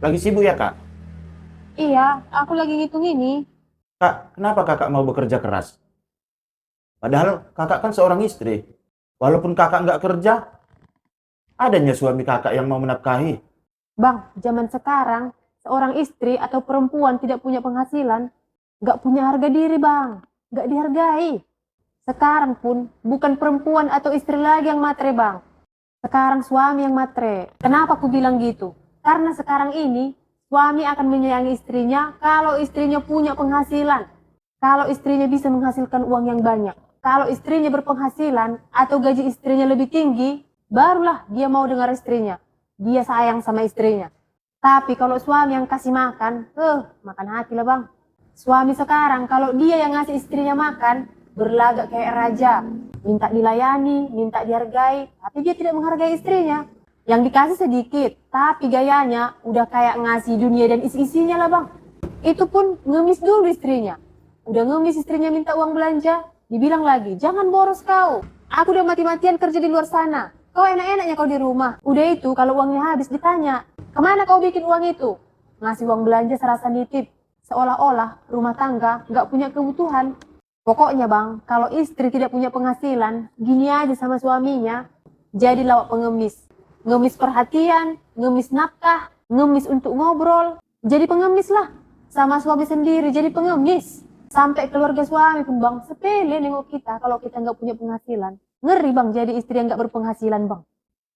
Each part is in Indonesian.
Lagi sibuk ya, Kak? Iya, aku lagi ngitung ini. Kak, kenapa Kakak mau bekerja keras? Padahal Kakak kan seorang istri. Walaupun Kakak nggak kerja, adanya suami Kakak yang mau menafkahi. Bang, zaman sekarang, seorang istri atau perempuan tidak punya penghasilan, nggak punya harga diri, Bang. Nggak dihargai. Sekarang pun, bukan perempuan atau istri lagi yang matre, Bang. Sekarang suami yang matre. Kenapa aku bilang gitu? Karena sekarang ini, suami akan menyayangi istrinya kalau istrinya punya penghasilan. Kalau istrinya bisa menghasilkan uang yang banyak. Kalau istrinya berpenghasilan atau gaji istrinya lebih tinggi, barulah dia mau dengar istrinya. Dia sayang sama istrinya. Tapi kalau suami yang kasih makan, makan hati lah bang. Suami sekarang kalau dia yang ngasih istrinya makan, berlagak kayak raja. Minta dilayani, minta dihargai, tapi dia tidak menghargai istrinya. Yang dikasih sedikit, tapi gayanya udah kayak ngasih dunia dan isi-isinya lah bang. Itu pun ngemis dulu istrinya. Udah ngemis istrinya minta uang belanja, dibilang lagi, jangan boros kau. Aku udah mati-matian kerja di luar sana. Kau enak-enaknya kau di rumah. Udah itu, kalau uangnya habis ditanya, kemana kau bikin uang itu? Ngasih uang belanja serasa nitip. Seolah-olah rumah tangga nggak punya kebutuhan. Pokoknya bang, kalau istri tidak punya penghasilan, gini aja sama suaminya, jadi lawak pengemis. Ngemis perhatian, ngemis nafkah, ngemis untuk ngobrol. Jadi pengemis lah. Sama suami sendiri jadi pengemis. Sampai keluarga suami pun bang, sepele nengok kita kalau kita nggak punya penghasilan. Ngeri bang jadi istri yang nggak berpenghasilan bang.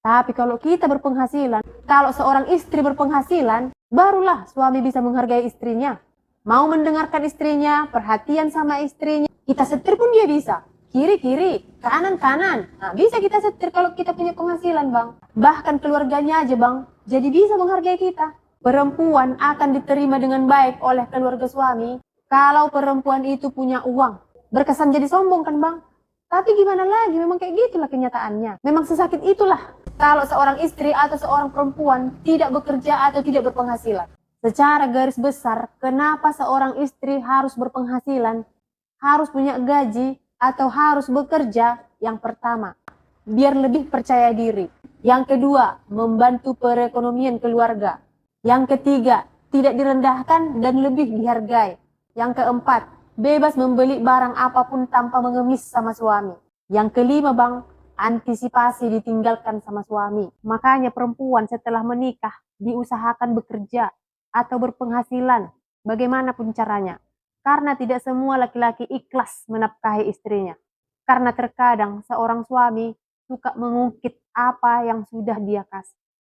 Tapi kalau kita berpenghasilan, kalau seorang istri berpenghasilan, barulah suami bisa menghargai istrinya. Mau mendengarkan istrinya, perhatian sama istrinya. Kita setir pun dia bisa. Kiri-kiri, kanan-kanan. Nah, bisa kita setir kalau kita punya penghasilan, Bang. Bahkan keluarganya aja, Bang. Jadi bisa menghargai kita. Perempuan akan diterima dengan baik oleh keluarga suami kalau perempuan itu punya uang. Berkesan jadi sombong kan, Bang? Tapi gimana lagi, memang kayak gitulah kenyataannya. Memang sesakit itulah kalau seorang istri atau seorang perempuan tidak bekerja atau tidak berpenghasilan. Secara garis besar, kenapa seorang istri harus berpenghasilan, harus punya gaji, atau harus bekerja? Yang pertama, biar lebih percaya diri. Yang kedua, membantu perekonomian keluarga. Yang ketiga, tidak direndahkan dan lebih dihargai. Yang keempat, bebas membeli barang apapun tanpa mengemis sama suami. Yang kelima bang, antisipasi ditinggalkan sama suami. Makanya perempuan setelah menikah diusahakan bekerja atau berpenghasilan bagaimanapun caranya. Karena tidak semua laki-laki ikhlas menafkahi istrinya. Karena terkadang seorang suami suka mengungkit apa yang sudah dia kasih.